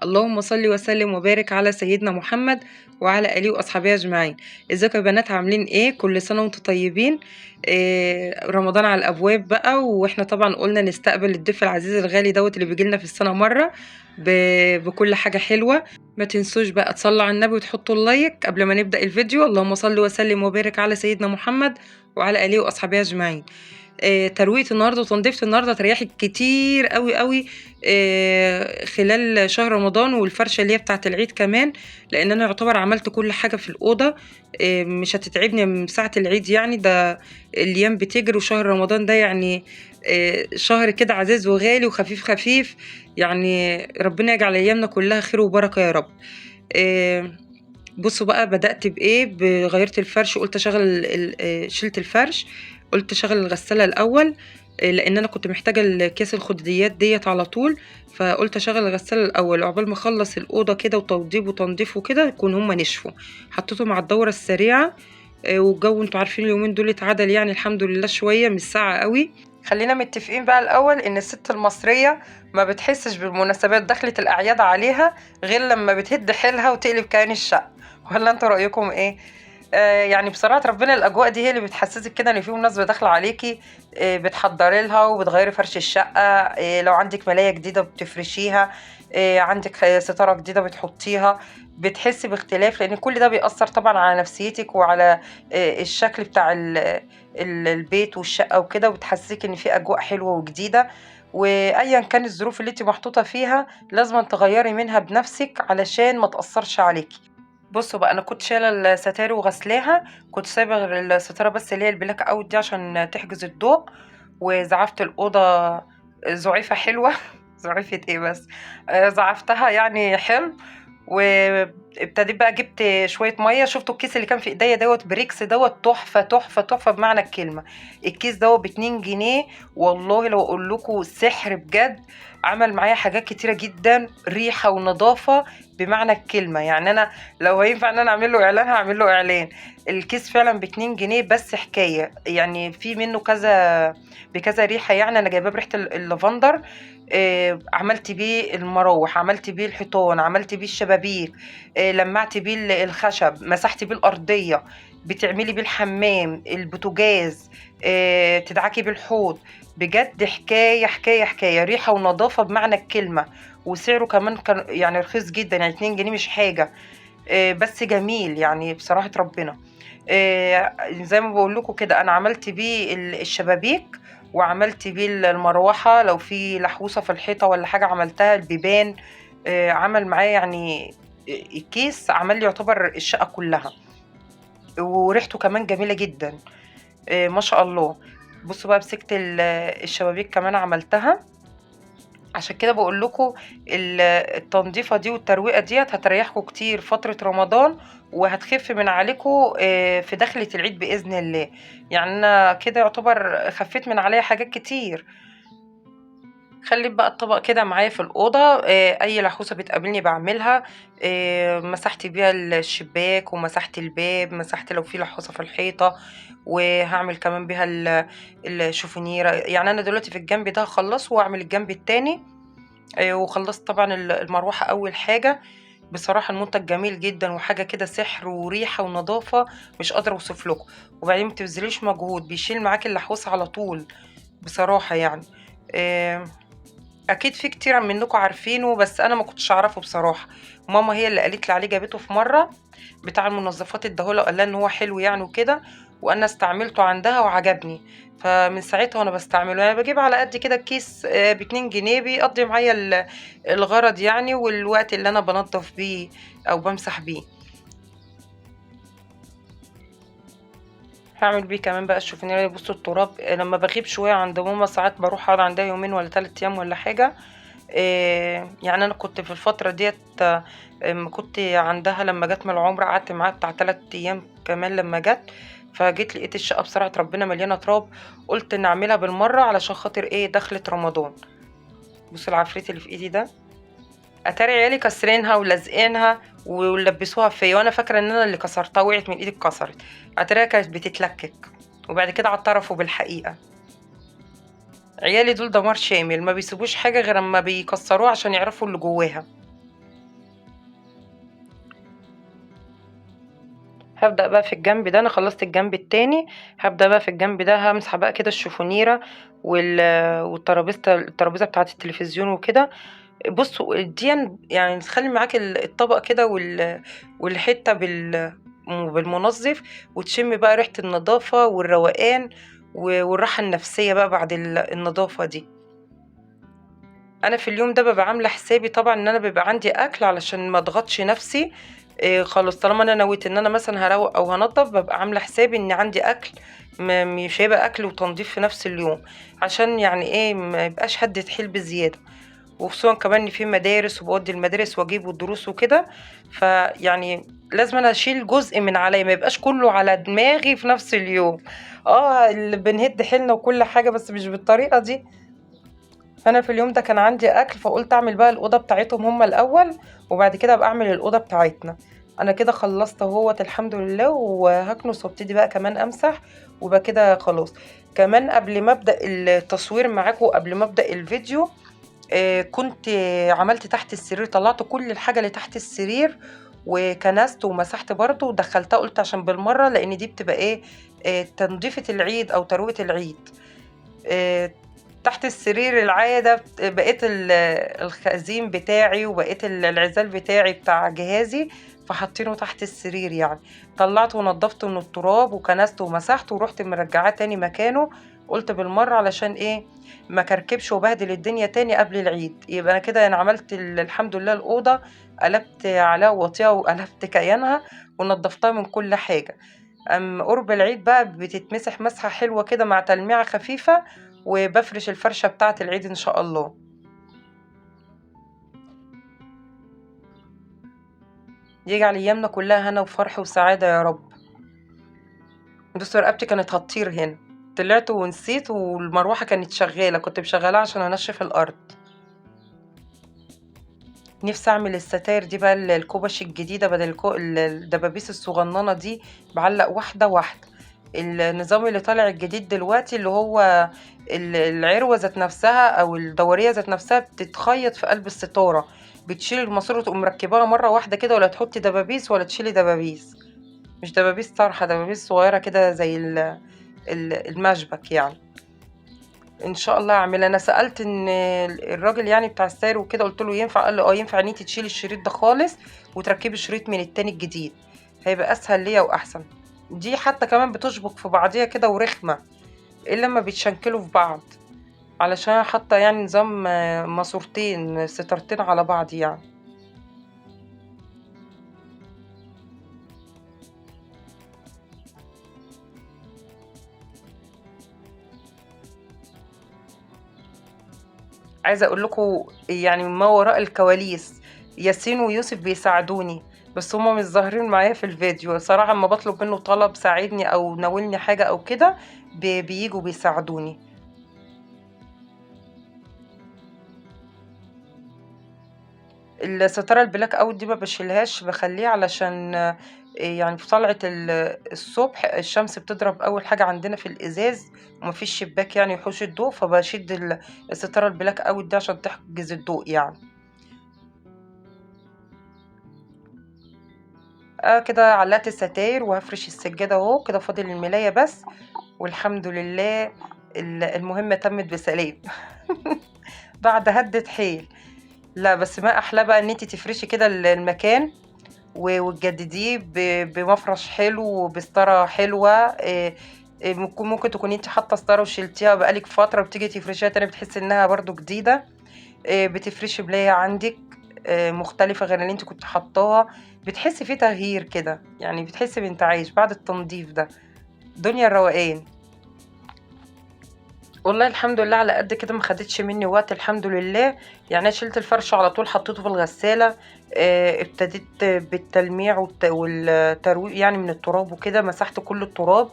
اللهم صل وسلم وبارك على سيدنا محمد وعلى آله وأصحابه أجمعين. ازيكم يا بنات، عاملين ايه؟ كل سنة وانتم طيبين. رمضان على الأبواب بقى، واحنا طبعا قلنا نستقبل الضيف العزيز الغالي دوت اللي بيجيلنا في السنة مرة بكل حاجة حلوة. ما تنسوش بقى تصلوا على النبي وتحطوا اللايك قبل ما نبدأ الفيديو. اللهم صل وسلم وبارك على سيدنا محمد وعلى آله وأصحابه أجمعين. تروية النهارده وتنظيفة النهارده تريحك كتير قوي قوي خلال شهر رمضان، والفرشة اللي هي بتاعة العيد كمان، لأن أنا يعتبر عملت كل حاجة في الأوضة. مش هتتعبني من ساعة العيد، يعني ده الأيام بتجري، وشهر رمضان ده يعني شهر كده عزيز وغالي وخفيف خفيف. يعني ربنا يجعل أيامنا كلها خير وبركة يا رب. بصوا بقى بدأت بإيه. غيرت الفرش، قلت أشغل شلت الفرش، قلت أشغل الغسالة الأول، لأن أنا كنت محتاجة الأكياس الخضريات ديت على طول. فقلت أشغل الغسالة الأول عقبال ما أخلص الأوضة كده وتوضيب وتنظيف وكده يكون هما نشفوا. حطيتهم على الدورة السريعة. والجو انتوا عارفين اليومين دول اتعدل يعني الحمد لله شوية، مش ساقعة قوي. خلينا متفقين بقى الأول إن الست المصرية ما بتحسش بالمناسبات دخلة الأعياد عليها غير لما بتهد حيلها وتقلب كيان الشقة. ولا انتوا رأيكم ايه؟ يعني بصراحة ربنا الأجواء دي هي اللي بتحسسك كده إن في مناسبة داخلة عليكي. بتحضري لها وبتغيري فرش الشقة. لو عندك ملاية جديدة بتفرشيها. عندك ستارة جديدة بتحطيها. بتحسي باختلاف، لأن كل ده بيأثر طبعا على نفسيتك وعلى الشكل بتاع البيت والشقة وكده، وبتحسسك إن في أجواء حلوة وجديدة. وأيا كان الظروف اللي انت محطوطة فيها لازم تغيري منها بنفسك علشان ما تأثرش عليكي. بصوا بقى، انا كنت شايله الستاير وغسلاها، كنت سايبه غير الستاره بس اللي هي البلاك اوت دي عشان تحجز الضوء. وزعفت الاوضه زعيفه حلوه زعيفه ايه بس. زعفتها يعني حلو. وابتديت بقى جبت شويه ميه، شفتوا الكيس اللي كان في ايديا دوت بريكس دوت، تحفه تحفه تحفه بمعنى الكلمه. الكيس دوت ب2 جنيه، والله لو اقول لكم سحر بجد. عمل معايا حاجات كتيره جدا، ريحه ونظافه بمعنى الكلمه. يعني انا لو هينفع ان انا اعمل له اعلان هعمل له اعلان. الكيس فعلا ب2 جنيه، بس حكايه يعني في منه كذا بكذا ريحه. يعني انا جايباه بريحه اللافندر. عملت بيه المراوح، عملت بيه الحيطان، عملت بيه الشبابيك. لمعت بيه الخشب، مسحت بيه الارضيه. بتعملي بيه الحمام، البوتاجاز. تدعكي بيه الحوض. بجد حكايه حكايه حكايه، ريحه ونظافه بمعنى الكلمه. وسعره كمان كان يعني رخيص جدا، يعني 2 جنيه مش حاجه. بس جميل يعني بصراحه ربنا. زي ما بقول لكم كده، انا عملت بيه الشبابيك، وعملت بيه المروحه، لو في لحوسه في الحيطه ولا حاجه عملتها، البيبان. عمل معايا يعني الكيس عمل لي يعتبر الشقه كلها. وريحته كمان جميله جدا. ما شاء الله. بصوا بقى، مسكت الشبابيك كمان عملتها. عشان كده بقول لكم التنظيفه دي والترويقه ديت هتريحكم كتير فتره رمضان، وهتخف من عليكم في دخلة العيد باذن الله. يعني انا كده يعتبر خفيت من عليا حاجات كتير. خليت بقى الطبق كده معايا في الأوضة. أي لحوسة بتقابلني بعملها. مسحت بيها الشباك، ومسحت الباب، مسحت لو في لحوسة في الحيطة. وهعمل كمان بيها الشوفونيرة. يعني أنا دلوقتي في الجنب ده هخلصه وأعمل الجنب التاني. وخلصت طبعا المروحة أول حاجة. بصراحة المنتج جميل جدا، وحاجة كده سحر وريحة ونظافة مش قادرة أوصف لكم. وبعدين متبذليش مجهود، بيشيل معاكي اللحوسة على طول. بصراحة يعني. اكيد في كتير منكم عارفينه، بس انا ما كنتش اعرفه بصراحه. ماما هي اللي قالت لي عليه، جابته في مره بتاع المنظفات الدهوله، وقال لها ان هو حلو يعني وكده. وانا استعملته عندها وعجبني. فمن ساعتها وانا بستعمله. يعني بجيب على قد كده الكيس ب2 جنيه، بيقضي معايا الغرض يعني، والوقت اللي انا بنضف بيه او بمسح بيه. هعمل بيه كمان بقى الشوفونير. بصوا التراب، لما بغيب شويه عند ماما ساعات بروح اقعد عندها يومين ولا 3 ايام ولا حاجه. يعني انا كنت في الفتره ديت. كنت عندها لما جت من العمره، قعدت معاها بتاع 3 ايام كمان لما جت. فجيت لقيت الشقه بصراحه ربنا مليانه تراب. قلت ان اعملها بالمره علشان خاطر ايه دخلت رمضان. بصوا العفريت اللي في ايدي ده، اتاري عيالي كسرينها ولازقينها ولبسوها فيا، وانا فاكره ان انا اللي كسرتها، وقعت من ايدي اتكسرت. اتاريها كانت بتتلكك. وبعد كده اعترفوا بالحقيقه. عيالي دول دمار شامل، ما بيسيبوش حاجه غير اما بيكسروها عشان يعرفوا اللي جواها. هبدأ بقى في الجنب ده، انا خلصت الجنب التاني، هبدأ بقى في الجنب ده همسح بقى كده الشوفونيرة الترابيزة بتاعة التلفزيون وكده. بصوا دي يعني تخلي معاك الطبق كده والحتة بالمنظف، وتشم بقى ريحة النظافة والروقان والراحة النفسية بقى بعد النظافة دي. انا في اليوم ده ببقى عامله حسابي طبعا ان انا بيبقى عندي اكل علشان ما اضغطش نفسي. خلاص طالما انا نويت ان انا مثلا هروق او هنضف، ببقى عامله حسابي ان عندي اكل، مش هيبقى اكل وتنظيف في نفس اليوم، عشان يعني ايه ما يبقاش حد يتحيل بزياده. وخصوصا كمان ان في مدارس وبودي المدارس واجيب والدروس وكده، فيعني لازم انا اشيل جزء من عليا، ما يبقاش كله على دماغي في نفس اليوم. اللي بنهد حيلنا وكل حاجه، بس مش بالطريقه دي. فانا في اليوم ده كان عندي اكل، فقلت اعمل بقى الاوضه بتاعتهم هما الاول، وبعد كده ابقى اعمل الاوضه بتاعتنا. انا كده خلصت اهوت الحمد لله، وهكنس وابتدي بقى كمان امسح، وبقى كده خلاص. كمان قبل ما ابدا التصوير معاكم، قبل ما ابدا الفيديو، كنت عملت تحت السرير، طلعت كل الحاجه اللي تحت السرير وكنست ومسحت برضو ودخلتها، قلت عشان بالمره، لان دي بتبقى ايه، تنظيفه العيد او تروية العيد. آه، تحت السرير العادة بقيت الخزين بتاعي، وبقيت العزال بتاعي بتاع جهازي، فحطينه تحت السرير يعني. طلعته ونضفته من التراب وكنسته ومسحته، ورحت مرجعاه تاني مكانه. قلت بالمرة علشان ايه ما كركبش وبهدل الدنيا تاني قبل العيد. يبقى انا كده انا عملت الحمد لله الأوضة، قلبت عليها وطيها وقلبت كيانها ونضفتها من كل حاجة. قرب العيد بقى بتتمسح مسحة حلوة كده مع تلميعة خفيفة، وبفرش الفرشة بتاعة العيد إن شاء الله. يجعل أيامنا كلها هنا وفرح وسعادة يا رب. بصوا رقبتي كانت هتطير هنا، طلعت ونسيت، والمروحة كانت شغالة، كنت مشغلاها عشان أنشف الأرض. نفسي أعمل الستاير دي بقى، الكوبش الجديدة، بدل الدبابيس الصغننة دي، بعلق واحدة واحدة. النظام اللي طالع الجديد دلوقتي، اللي هو العروة ذات نفسها أو الدورية ذات نفسها بتتخيط في قلب الستارة، بتشيل الماسورة وتقوم مركباها مرة واحدة كده، ولا تحطي دبابيس ولا تشيلي دبابيس. مش دبابيس طرحة، دبابيس صغيرة كده زي المشبك يعني. ان شاء الله اعمل. انا سالت ان الراجل يعني بتاع السعر وكده، قلت له ينفع؟ قال لي ينفع ان انت تشيلي الشريط ده خالص وتركبي شريط من التاني الجديد، هيبقى اسهل ليا واحسن. دي حتى كمان بتشبك في بعضيها كده ورخمه، الا لما بيتشنكلوا في بعض، علشان حاطه يعني نظام ماسورتين ستارتين على بعض يعني. عايزه اقول لكم يعني ما وراء الكواليس، ياسين ويوسف بيساعدوني، بس هما مش ظاهرين معايا في الفيديو صراحه. اما بطلب منه طلب ساعدني او ناولني حاجه او كده، بييجوا بيساعدوني. الستاره البلاك اوت دي ما بشيلهاش، بخليها علشان يعني في طلعة الصبح الشمس بتضرب أول حاجة عندنا في الإزاز، ومفيش شباك يعني يحوش الضوء، فبشد الستارة البلاك أوت دي عشان تحجز الضوء يعني. كده علقت الستاير وهفرش السجادة اهو، كده فاضل الملاية بس، والحمد لله المهمة تمت بسلام. بعد هدة حيل. لا بس ما أحلى بقى إن انتي تفرشي كده المكان وتجدديه بمفرش حلو وبستارة حلوة. ممكن تكوني انت حاطه ستاره وشلتيها بقالك فتره، بتيجي تفرشيها تاني بتحسي انها برضو جديده. بتفرشي بلايه عندك مختلفه غير اللي انت كنت حطاها، بتحسي في تغيير كده يعني، بتحسي بانتعاش بعد التنظيف ده. دنيا الروقان. والله الحمد لله على قد كده، ما خدتش مني وقت الحمد لله. يعني انا شلت الفرش على طول حطيته في الغسالة، ابتديت بالتلميع والترويق يعني من التراب وكده، مسحت كل التراب،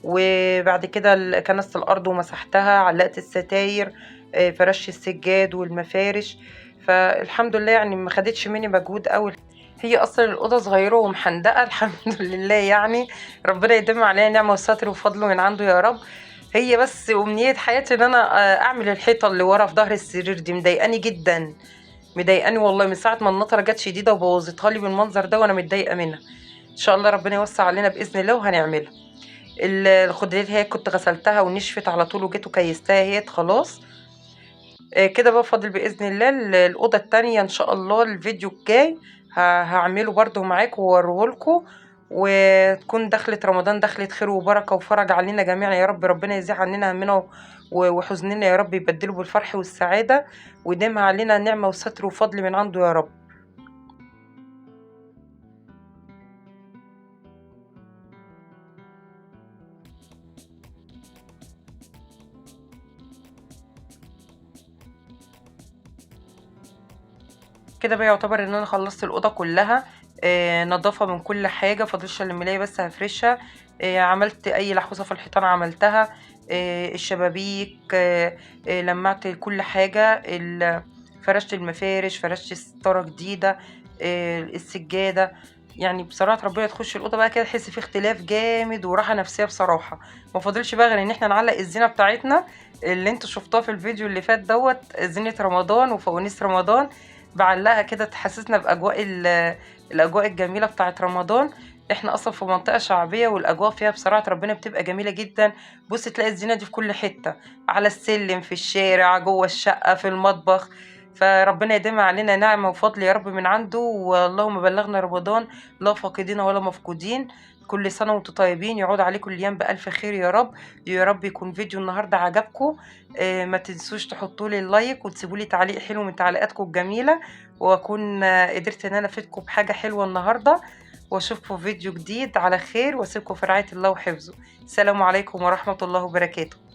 وبعد كده كنست الارض ومسحتها، علقت الستاير، فرشت السجاد والمفارش. فالحمد لله يعني ما خدتش مني مجهود قوي. هي اصلا الاوضه صغيره ومحندقه الحمد لله يعني. ربنا يديم عليها نعمه وستر وفضله من عنده يا رب. هي بس امنيه حياتي ان انا اعمل الحيطه اللي ورا في ظهر السرير دي، مضايقاني جدا، مضايقاني والله من ساعه ما النطره جت شديده وبوظتها لي بالمنظر ده، وانا متضايقه منها. ان شاء الله ربنا يوسع علينا باذن الله وهنعملها. الخضروات هي كنت غسلتها ونشفت على طول وجيت وكيستها هي خلاص. كده بقى فاضل باذن الله الاوضه التانية ان شاء الله الفيديو الجاي هعمله برضو معاكم واوريهولكم، وتكون دخلة رمضان دخلة خير وبركة وفرج علينا جميعا يا رب. ربنا يزيح عننا همنا وحزننا يا رب، يبدله بالفرح والسعادة، ويديمها علينا نعمة وستر وفضل من عنده يا رب. كده بقى يعتبر ان انا خلصت الاوضه كلها، نظافه من كل حاجه، فاضلش الملايه بس هفرشها. عملت اي لحوسه في الحيطان عملتها، الشبابيك، لمعت كل حاجه، فرشت المفارش، فرشت ستاره جديده، السجاده. يعني بصراحه ربنا تخش الاوضه بقى كده تحس في اختلاف جامد وراحه نفسيه بصراحه. ما فاضلش بقى غير ان احنا نعلق الزينه بتاعتنا اللي انتوا شفتوها في الفيديو اللي فات دوت، زينه رمضان وفوانيس رمضان. بعلقها كده تحسسنا باجواء الاجواء الجميله بتاعه رمضان. احنا اصلا في منطقه شعبيه والاجواء فيها بصراحه ربنا بتبقى جميله جدا. بص تلاقي الزينه دي في كل حته، على السلم، في الشارع، جوه الشقه، في المطبخ. فربنا يديمها علينا نعمه وفضل يا رب من عنده، واللهم بلغنا رمضان لا فاقدين ولا مفقودين. كل سنه وانتم طيبين، يعود عليكم الايام بالف خير يا رب. يا رب يكون فيديو النهارده عجبكم. ما تنسوش تحطوا لي اللايك وتسيبوا لي تعليق حلو من تعليقاتكم الجميله، واكون قدرت ان انا افيدكم بحاجه حلوه النهارده. واشوفكم في فيديو جديد على خير، واسيبكم في رعايه الله وحفظه. السلام عليكم ورحمه الله وبركاته.